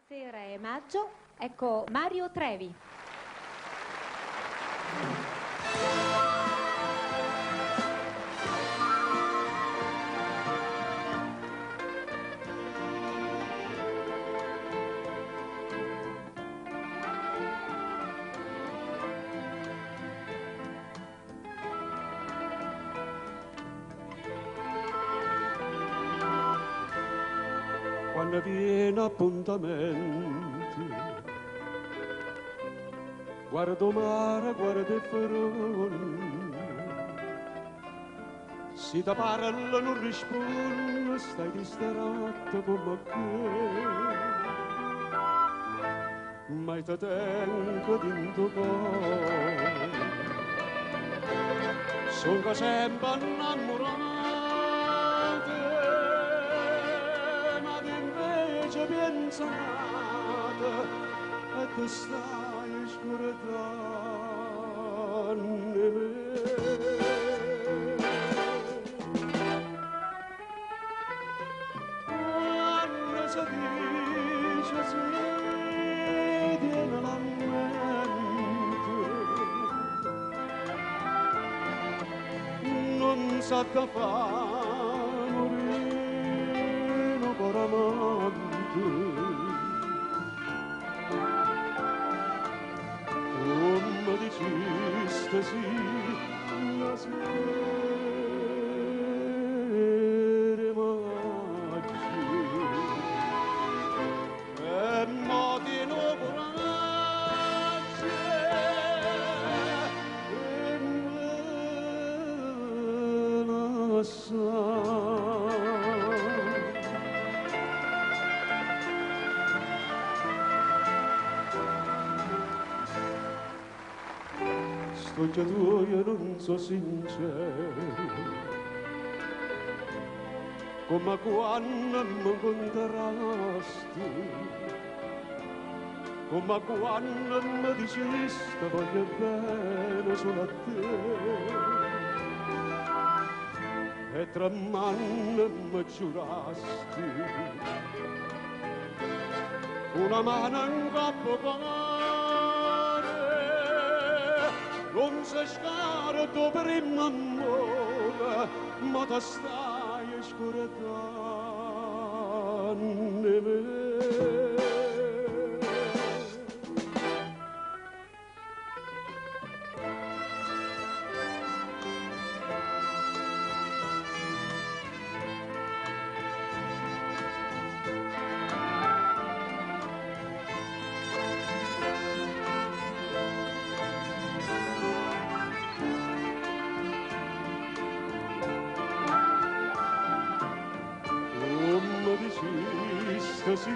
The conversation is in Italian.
Sera è maggio, ecco Mario Trevi. Quando viene appuntamento, guardo mare, guardo il fronte, si ti parla non risponde, stai distratto come che, mai ti tengo dentro cuore, sono sempre innamorato. Pensata e tu stai scordando me. Quando si dice si viene la mente, non sa che fa morire per amante. Come diceste sì, la sera maggi e modi no coraggio e me la sa. Sto già tu io non so sincero, come quando mi contrasti, come quando mi dicesti voglio bene solo a te, e tra mani mi giurasti, una mano in capo non si scara tuo primo amore, ma ti stai scordando me. Diciste sì,